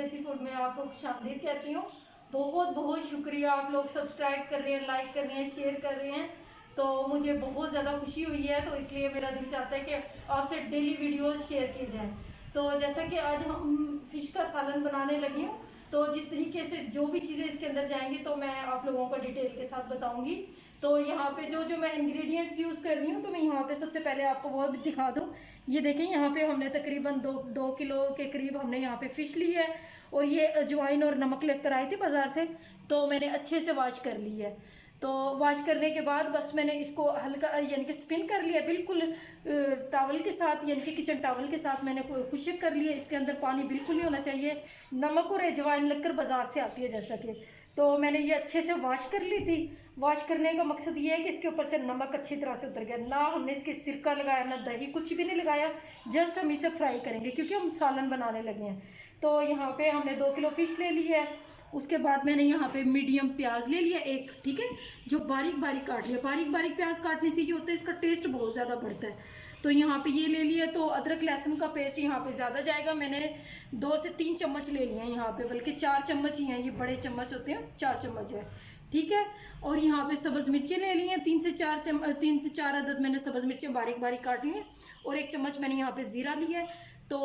देसी फूड में आपको खुशामदीद कहती हूँ। बहुत बहुत शुक्रिया, आप लोग सब्सक्राइब कर रहे हैं, लाइक कर रहे हैं, शेयर कर रहे हैं, तो मुझे बहुत ज़्यादा खुशी हुई है। तो इसलिए मेरा दिल चाहता है कि आपसे डेली वीडियोस शेयर की जाएँ। तो जैसा कि आज हम फिश का सालन बनाने लगी हूँ, तो जिस तरीके से जो भी चीज़ें इसके अंदर जाएंगी तो मैं आप लोगों को डिटेल के साथ बताऊंगी। तो यहाँ पे जो मैं इंग्रेडिएंट्स यूज़ कर रही हूँ, तो मैं यहाँ पे सबसे पहले आपको वो भी दिखा दूँ। ये देखें, यहाँ पे हमने तकरीबन दो किलो के करीब हमने यहाँ पे फ़िश ली है, और ये अजवाइन और नमक लेकर आई थी बाज़ार से, तो मैंने अच्छे से वॉश कर ली है। तो वॉश करने के बाद बस मैंने इसको हल्का यानी कि स्पिन कर लिया, बिल्कुल टॉवल के साथ, यानी कि किचन टॉवल के साथ मैंने खुश्क कर लिया। इसके अंदर पानी बिल्कुल नहीं होना चाहिए। नमक और अजवाइन लगकर बाज़ार से आती है जैसा कि, तो मैंने ये अच्छे से वॉश कर ली थी। वॉश करने का मकसद ये है कि इसके ऊपर से नमक अच्छी तरह से उतर गया। ना हमने इसके सिरका लगाया, ना दही, कुछ भी नहीं लगाया। जस्ट हम इसे फ्राई करेंगे क्योंकि हम सालन बनाने लगे हैं। तो यहाँ पे हमने 2 किलो फिश ले ली है। उसके बाद मैंने यहाँ पे मीडियम प्याज ले लिया एक, ठीक है, जो बारीक बारीक काट लिया। बारीक बारीक प्याज काटने से ये होता है इसका टेस्ट बहुत ज़्यादा बढ़ता है। तो यहाँ पे ये ले लिया। तो अदरक लहसुन का पेस्ट यहाँ पे ज़्यादा जाएगा। मैंने 2 से 3 चम्मच ले लिए हैं यहाँ पे, बल्कि 4 चम्मच ही हैं। ये बड़े चम्मच होते हैं, 4 चम्मच है, ठीक है। और यहाँ पे सब्ज़ मिर्चें ले ली हैं 3 से 4 अदद मैंने सब्ज़ मिर्चें बारीक बारीक काट ली हैं। और 1 चम्मच मैंने यहाँ पे ज़ीरा लिया है। तो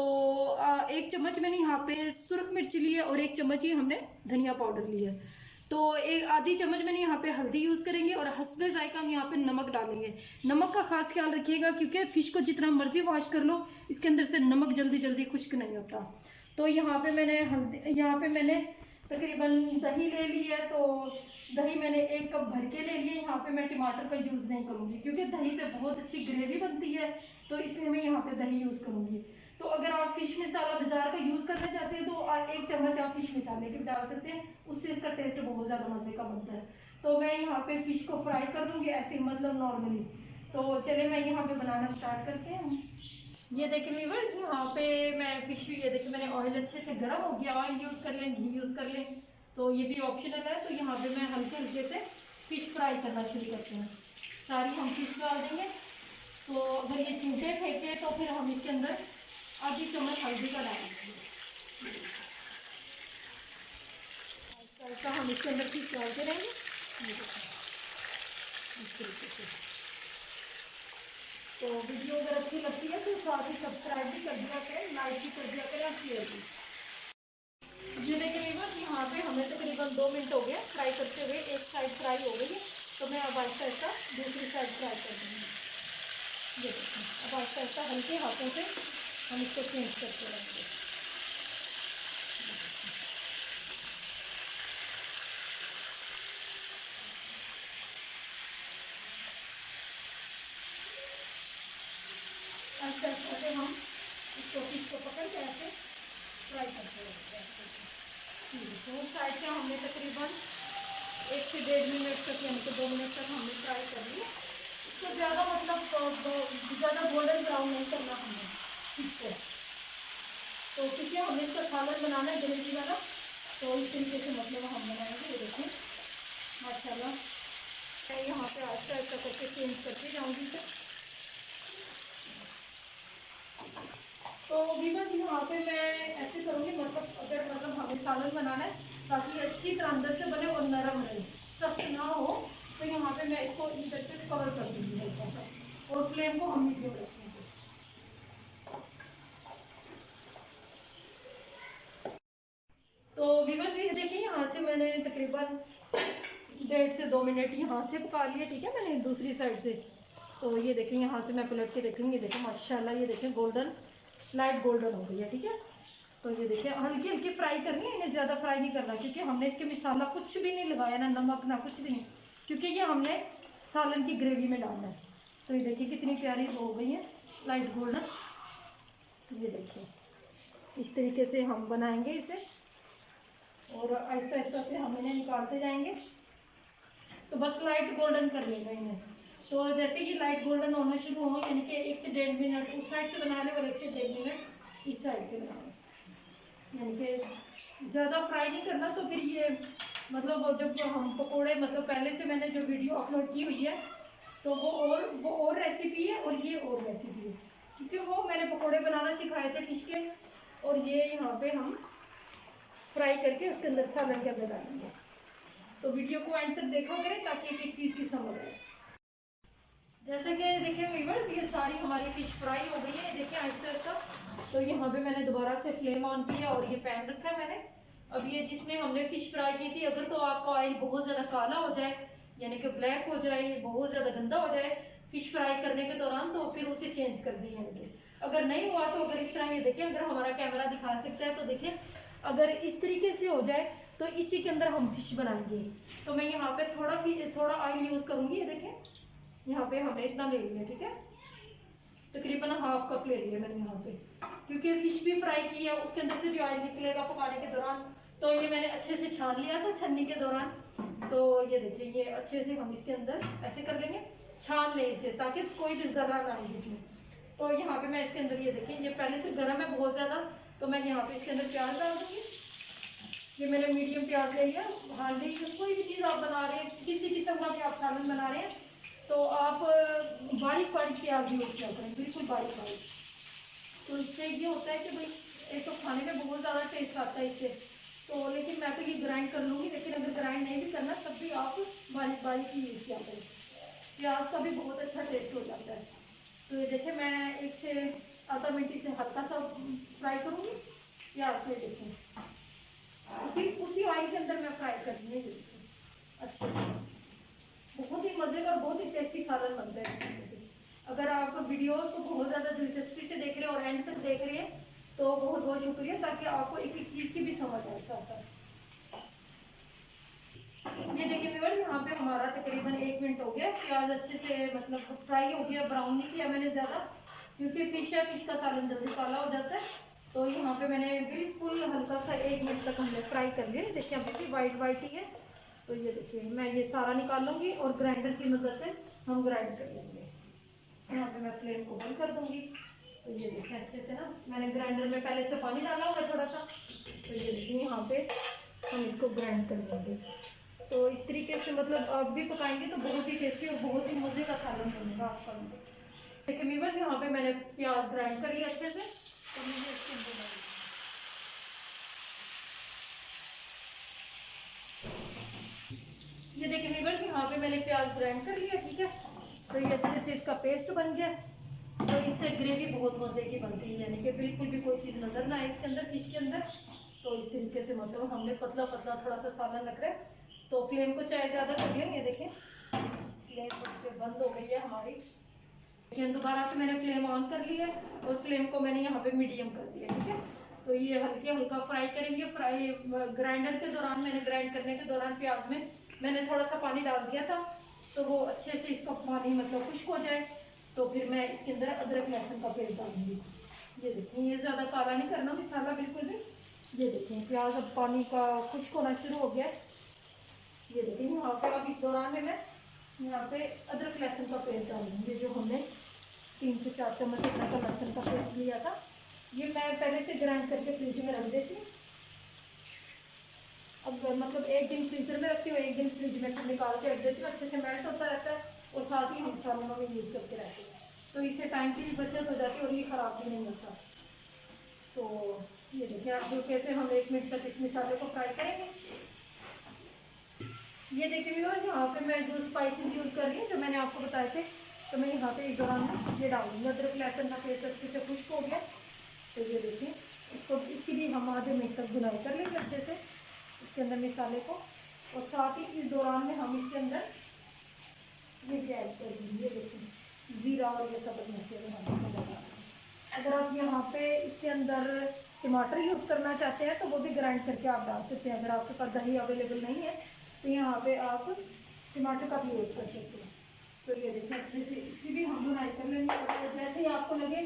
1 चम्मच मैंने यहाँ पे सुरख मिर्च ली है, और 1 चम्मच ही हमने धनिया पाउडर लिया है। तो एक आधी चम्मच मैंने यहाँ पे हल्दी यूज़ करेंगे, और हस्बे जायका हम यहाँ पे नमक डालेंगे। नमक का खास ख्याल रखिएगा क्योंकि फ़िश को जितना मर्जी वॉश कर लो, इसके अंदर से नमक जल्दी जल्दी खुश्क नहीं होता। तो यहाँ पे मैंने तकरीबन दही ले ली है। तो दही मैंने 1 कप भर के ले लिए। यहाँ पे मैं टमाटर का यूज़ नहीं करूँगी क्योंकि दही से बहुत अच्छी ग्रेवी बनती है, तो इसलिए मैं यहाँ पे दही यूज़ करूँगी। तो अगर आप फिश मसाला बाजार का यूज़ करना चाहते हैं तो 1 चम्मच आप फिश मसाले के डाल सकते हैं, उससे इसका टेस्ट बहुत ज़्यादा मज़े का बनता है। तो मैं यहाँ पे फिश को फ्राई कर लूँगी ऐसे, मतलब नॉर्मली। तो चले मैं यहाँ पे बनाना स्टार्ट करते हैं। ये देखिए व्यूअर्स, यहाँ पे मैं फिश, ये देखिए मैंने ऑयल अच्छे से गर्म हो गया। ऑयल यूज़ कर लें, घी यूज़ कर लें, तो ये भी ऑप्शनल है। तो यहाँ पे मैं हल्के हल्के से फिश फ्राई करना शुरू करते हैं। सारी हम फिश डाल देंगे। तो अगर ये चिमटे फेंके तो फिर हम इसके अंदर आधी चम्मच हल्दी का डालेंगे। ऐसा हम इसके अंदर फिश डालते रहेंगे इस तरीके से। तो वीडियो अगर अच्छी लगती है तो साथ ही सब्सक्राइब भी कर दिया करें, लाइक भी कर दिया करें, शेयर भी। ये देखिए व्यूअर्स, यहाँ पे हमें तकरीबन 2 मिनट हो गए फ्राई करते हुए। एक साइड फ्राई हो गई है, तो मैं अब आहिस्ता आहिस्ता दूसरी साइड फ्राई कर दूँगी। ये देखिए, अब आहिस्ता आहिस्ता हल्के हाथों से हम इसको चेंज करते रहेंगे। ऐसे ऐसे हम इसको फिश को पकड़ के ऐसे फ्राई करते रहेंगे। तो उस साइड से हमने तकरीबन 1 से 1.5 मिनट तक, यानी कि 2 मिनट तक हमने फ्राई कर लिया। इसको ज़्यादा मतलब ज़्यादा गोल्डन ब्राउन नहीं करना हमने फिश को। तो क्योंकि हमने इसका सालन बनाना है ग्रेवी वाला, तो इस तरीके से मतलब हम बनाएंगे। ये देखिए माशाल्लाह, मैं यहाँ पे आहिस्ता आहिस्ता करके चेंज करके जाऊँगी इसे। तो वीवर यहाँ पे मैं ऐसे करूँगी, मतलब हमें सालन बनाना है ताकि अच्छी तरह अंदर से बने और नरम रहे, सख्त ना हो। तो यहाँ पे मैं इसको इधर से कवर कर दूँगी हल्का सा, और फ्लेम को हम मीडियम रखेंगे। तो व्यूअर्स ये देखिए, यहाँ से मैंने तकरीबन 1.5 से 2 मिनट यहाँ से पका लिए, ठीक है, मैंने दूसरी साइड से। तो ये देखिए, यहाँ से मैं पलट के देखूँगी। देखिए माशाल्लाह, ये देखिए गोल्डन, लाइट गोल्डन हो गई है, ठीक है। तो ये देखिए हल्की हल्की फ्राई करनी है, इन्हें ज़्यादा फ्राई नहीं करना क्योंकि हमने इसके मसाला कुछ भी नहीं लगाया, ना नमक ना कुछ भी नहीं, क्योंकि ये हमने सालन की ग्रेवी में डालना है। तो ये देखिए कितनी प्यारी हो गई है, लाइट गोल्डन। ये देखिए इस तरीके से हम बनाएंगे इसे, और आहिस्ता आहिस्ता से हम इन्हें निकालते जाएंगे। तो बस लाइट गोल्डन कर लेगा इन्हें। तो जैसे ये लाइट गोल्डन होना शुरू हो, यानी कि 1 से 1.5 मिनट उस साइड से बना लें और 1 से 1.5 मिनट इस साइड से बना लें, यानी कि ज़्यादा फ्राई नहीं करना। तो फिर ये मतलब जब हम पकोड़े, मतलब पहले से मैंने जो वीडियो अपलोड की हुई है, तो वो और रेसिपी है और ये और रेसिपी है, क्योंकि वो मैंने पकोड़े बनाना सिखाए थे फिश के, और ये यहाँ पे हम फ्राई करके उसके अंदर सालन के अंदर डालेंगे। तो वीडियो को एंड तक देखा करें ताकि एक एक चीज़ की समझ आए। जैसे कि देखिए व्यूअर्स, ये सारी हमारी फिश फ्राई हो गई है, देखिए आहिस्ता आहिस्ता। तो यहाँ पे मैंने दोबारा से फ्लेम ऑन किया और ये पैन रखा है मैंने। अब ये जिसमें हमने फिश फ्राई की थी, अगर तो आपका ऑयल बहुत ज़्यादा काला हो जाए, यानी कि ब्लैक हो जाए, बहुत ज़्यादा गंदा हो जाए फिश फ्राई करने के दौरान, तो फिर उसे चेंज कर दिए। अगर नहीं हुआ तो अगर इस तरह, ये देखिए अगर हमारा कैमरा दिखा सकता है तो देखिए, अगर इस तरीके से हो जाए तो इसी के अंदर हम फिश बनाएंगे। तो मैं यहाँ पे थोड़ा ऑयल यूज़ करूँगी। ये देखें, यहाँ पे हमने इतना ले लिया, ठीक है, तकरीबन हाफ कप ले लिया मैंने यहाँ पे, क्योंकि फिश भी फ्राई की है, उसके अंदर से भी ऑयल निकलेगा पकाने के दौरान। तो ये मैंने अच्छे से छान लिया था छन्नी के दौरान। तो ये देखिए, ये अच्छे से हम इसके अंदर ऐसे कर लेंगे, छान ले इसे, ताकि कोई भी जर्रा ना आए इसमें। तो यहाँ पे मैं इसके अंदर, ये देखिए, ये पहले से गर्म है बहुत ज़्यादा, तो मैं यहाँ पे इसके अंदर प्याज डाल दूँगी। ये मैंने मीडियम प्याज ले लिया। हांडी कोई भी चीज़ आप बना रहे हैं, किसी किस्म का भी आप सालन बना रहे हैं, तो आप बारीक बारीक प्याज यूज़ किया करें, बिल्कुल बारीक बारीक। तो इससे ये होता है कि भाई एक तो खाने में बहुत ज़्यादा टेस्ट आता है इससे। तो लेकिन मैं तो ये ग्राइंड कर लूँगी, लेकिन अगर ग्राइंड नहीं भी करना तब भी आप बारीक बारीक ही यूज़ किया करें, प्याज का भी बहुत अच्छा टेस्ट हो जाता है। तो ये देखिए, मैं 1 से आधा मिनट इसे हल्का सा फ्राई करूँगी प्याज से। देखिए उसी ऑयल के अंदर मैं फ्राई करनी है। अच्छा, बहुत ही मज़े का, बहुत ही टेस्टी सालन बनता है। अगर आप वीडियो को बहुत ज़्यादा दिलचस्पी से देख रहे हैं और एंड तक देख रहे हैं तो बहुत बहुत शुक्रिया, ताकि आपको एक एक चीज़ की भी समझ आए साथ साथ। ये देखिए व्यूअर्स, यहाँ पे हमारा तकरीबन 1 मिनट हो गया, प्याज अच्छे से मतलब फ्राई हो गया, ब्राउन नहीं किया मैंने ज़्यादा, क्योंकि फिश है, फिश का सालन जल्दी काला हो जाता है। तो यहाँ पे मैंने बिल्कुल हल्का सा 1 मिनट तक हमने फ्राई कर लिया। देखिए अब देखिए वाइट वाइट ही है। तो ये देखिए, मैं ये सारा निकाल लूँगी और ग्राइंडर की मदद से हम ग्राइंड कर लेंगे। यहाँ पे मैं फ्लेम को बंद कर दूँगी। तो ये देखिए अच्छे से ना, मैंने ग्राइंडर में पहले से पानी डाला होगा थोड़ा सा। तो ये देखिए यहाँ पे हम इसको ग्राइंड कर लेंगे। तो इस तरीके से मतलब आप भी पकाएंगे तो बहुत ही टेस्टी और बहुत ही मज़े का सालन बनेगा आपका। देखिए व्यूअर्स, यहाँ पे मैंने प्याज ग्राइंड कर लिया अच्छे से। तो मुझे इसके अंदर ये देखिए व्यूअर्स, यहाँ पे मैंने प्याज ग्राइंड कर लिया, ठीक है। तो ये अच्छे से इसका पेस्ट बन गया। तो इससे ग्रेवी बहुत मज़े की बनती है, यानी कि बिल्कुल भी कोई चीज़ नज़र ना आए इसके अंदर, फिश के अंदर। तो इस तरीके से मतलब हमने पतला पतला थोड़ा सा सालन रख रहा है। तो फ्लेम को चाहे ज़्यादा कर लें। ये देखें फ्लेम बंद हो गई है हमारी, लेकिन दोबारा से मैंने फ्लेम ऑन कर लिया और फ्लेम को मैंने यहाँ पे मीडियम कर दिया, ठीक है। तो ये हल्के हल्का फ्राई करेंगे। फ्राई ग्राइंडर के दौरान, मैंने ग्राइंड करने के दौरान प्याज में मैंने थोड़ा सा पानी डाल दिया था, तो वो अच्छे से इसका पानी मतलब खुश्क हो जाए। तो फिर मैं इसके अंदर अदरक लहसुन का पेस्ट डालूंगी। ये देखिए, ये ज़्यादा काला नहीं करना मसाला बिल्कुल भी। ये देखिए प्याज अब पानी का खुश्क होना शुरू हो गया। ये देखिए यहाँ पे अब इस दौरान में मैं यहाँ पे अदरक लहसुन का पेस्ट डालूंगी, जो हमने 3 से 4 चम्मच अदरक का लहसुन का पेस्ट लिया था। ये मैं पहले से ग्राइंड करके फ्रिज में रख देती हूँ। अब मतलब 1 दिन फ्रीजर में रखती हूँ, 1 दिन फ्रिज में निकाल के रख देती हूँ, अच्छे से मेल्ट होता रहता है और साथ ही मसालों में यूज़ करके रहती हूँ। तो इससे टाइम की भी बचत हो जाती है और ये ख़राब भी नहीं होता। तो ये देखिए आप जो कैसे हम 1 मिनट तक इस मसाले को फ्राई करेंगे। ये देखिए व्यूअर्स, यहाँ पे मैं जो स्पाइसेस यूज़ कर रही हूँ, जो मैंने आपको बताए थे, तो मैं यहाँ पे इस दौरान ये डालूंगी। अदरक लहसुन का पेस्ट अच्छे से खुश्क हो गया। तो ये देखिए, इसको इसकी भी हम आधे मिनट तक भुनाई कर लेंगे अच्छे से इसके अंदर मसाले को। और साथ ही इस दौरान में हम इसके अंदर ये भी ऐड कर देंगे। ये देखिए जीरा और ये सब मसाले। अगर आप यहाँ पे इसके अंदर टमाटर यूज़ करना चाहते हैं तो वो भी ग्राइंड करके आप डाल सकते हैं। अगर आपके पास दही अवेलेबल नहीं है तो यहाँ पे आप टमाटर का भी यूज़ कर सकते हैं। तो ये देखिए अच्छे से इसकी भी हम बुनाई कर लेंगे। और जैसे ही आपको लगे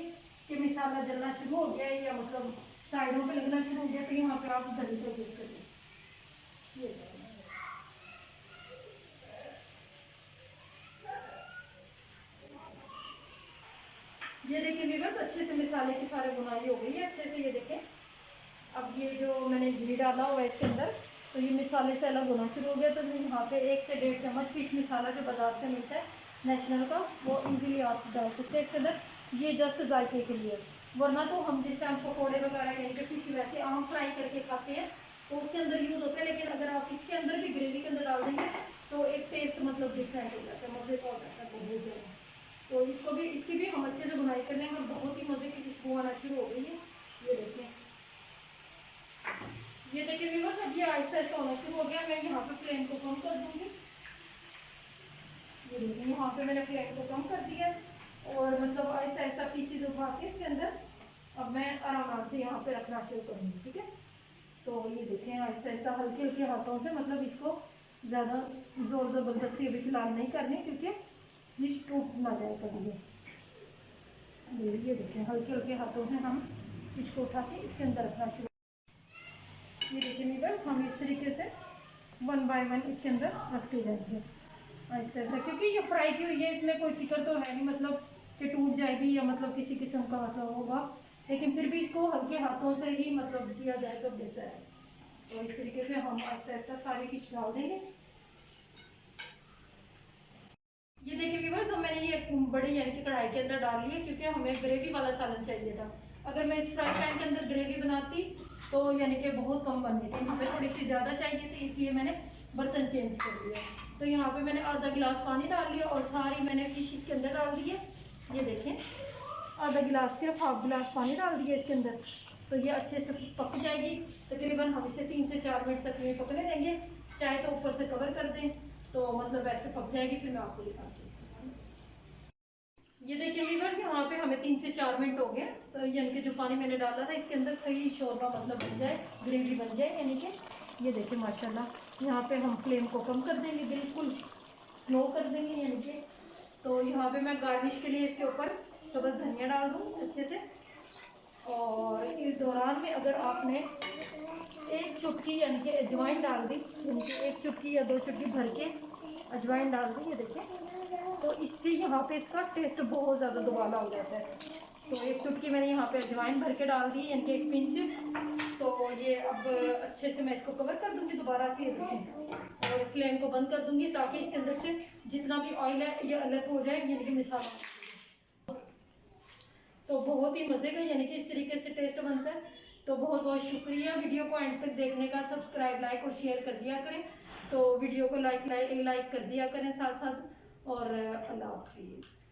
कि मसाला जलना शुरू हो गया है या मतलब साइडों पे लगना शुरू हो गया, तो यहाँ पे आप दही का यूज़ करिए। ये देखिए व्यूअर्स, अच्छे से मसाले की सारे बुनाई हो गई है अच्छे से। ये देखें, अब ये जो मैंने घी डाला हुआ है इसके अंदर, तो ये मसाले से अलग होना शुरू हो गया। तो यहाँ पे 1 से 1.5 चम्मच फिश मसाला जो बाजार से मिलता है नेशनल का, वो इजीली आप डाल सकते हैं इसके अंदर। ये जस्ट जायके के लिए, वरना तो हम जिस टाइम पकौड़े वगैरह यानी कि फिश वैसे आम फ्राई करके खाते हैं तो उसके अंदर यूज़ होता है, लेकिन अगर आप इसके अंदर भी ग्रेवी के अंदर डाल देंगे तो एक टेस्ट मतलब डिफरेंट हो जाता है, मज़े का हो जाता है बहुत ज़्यादा। तो इसकी भी हम अच्छे से बुनाई कर लेंगे और बहुत ही मज़े की खुशबू आना शुरू हो गई है। ये देखिए व्यूअर्स, अब ये आहिस्ता आहिस्ता होना शुरू हो गया। मैं यहाँ पे फ्लेम को कम कर दूँगी। ये देखिए यहाँ पे मैंने फ्लेम को कम कर दिया और मतलब आहिस्ता आहिस्ता पीछे उठा के इसके अंदर अब मैं आराम से यहाँ पे रखना शुरू करूँगी, ठीक है। तो ये देखें आहिस्ता आहिस्ता हल्के हल्के हाथों से, मतलब इसको ज़्यादा ज़ोर ज़बरदस्ती अभी फिलहाल नहीं करनी, क्योंकि ये टूट ना जाए कभी। ये देखें हल्के हल्के हाथों से हम इसको उठा के इसके अंदर रखना शुरू। ये देखिए मीटर हम इस तरीके से 1 बाय 1 इसके अंदर रखते जाएंगे आहिस्ता आहिस्ता, क्योंकि ये फ्राई की हुई है, इसमें कोई फिक्र तो है नहीं मतलब कि टूट जाएगी या मतलब किसी किस्म का मतलब होगा, लेकिन फिर भी इसको हल्के हाथों से ही मतलब किया जाए तो बेहतर है। तो इस तरीके से हम आहिस्ता आहिस्ता सारी फिश डाल देंगे। ये देखिए व्यूअर्स, अब मैंने ये बड़ी यानी कि कढ़ाई के अंदर डाल ली है, क्योंकि हमें ग्रेवी वाला सालन चाहिए था। अगर मैं इस फ्राई पैन के अंदर ग्रेवी बनाती तो यानी कि बहुत कम बननी थी, यहाँ पे थोड़ी सी ज़्यादा चाहिए थी, इसलिए मैंने बर्तन चेंज कर दिया। तो यहाँ पे मैंने आधा गिलास पानी डाल लिया और सारी मैंने फिश इसके अंदर डाल दी है। ये देखें आधा गिलास सिर्फ हाफ गिलास पानी डाल दिया इसके अंदर। तो ये अच्छे से पक जाएगी। तकरीबन हम इसे 3 से 4 मिनट तक में पकने देंगे, चाहे तो ऊपर से कवर कर दें तो मतलब वैसे पक जाएगी। फिर मैं आपको दिखाती हूँ। ये देखिए व्यूअर्स, यहाँ पे हमें 3 से 4 मिनट हो गए, यानी कि जो पानी मैंने डाला था इसके अंदर सही शोरबा मतलब बन जाए, ग्रेवी बन जाए यानी कि। ये देखिए माशाल्लाह, यहाँ पे हम फ्लेम को कम कर देंगे, बिल्कुल स्लो कर देंगे यानी कि। तो यहाँ पे मैं गार्निश के लिए इसके ऊपर सब्ज़ धनिया डाल दूँ अच्छे से। और इस दौरान में अगर आपने एक चुटकी यानी कि अजवाइन डाल दी, यानी कि 1 चुटकी या 2 चुटकी भर के अजवाइन डाल दी, ये देखिए, तो इससे यहाँ पे इसका टेस्ट बहुत ज़्यादा दुबाला हो जाता है। तो 1 चुटकी मैंने यहाँ पे अजवाइन भर के डाल दी, यानी कि 1 पिंच। तो ये अब अच्छे से मैं इसको कवर कर दूँगी दोबारा से, और फ्लेम को बंद कर दूँगी ताकि इसके अंदर से जितना भी ऑयल है ये अलग हो जाए, यानी कि मिसाला। तो बहुत ही मज़े का यानी कि इस तरीके से टेस्ट बनता है। तो बहुत बहुत शुक्रिया वीडियो को एंड तक देखने का। सब्सक्राइब, लाइक और शेयर कर दिया करें। तो वीडियो को लाइक कर दिया करें साथ साथ। और अल्लाह हाफिज़।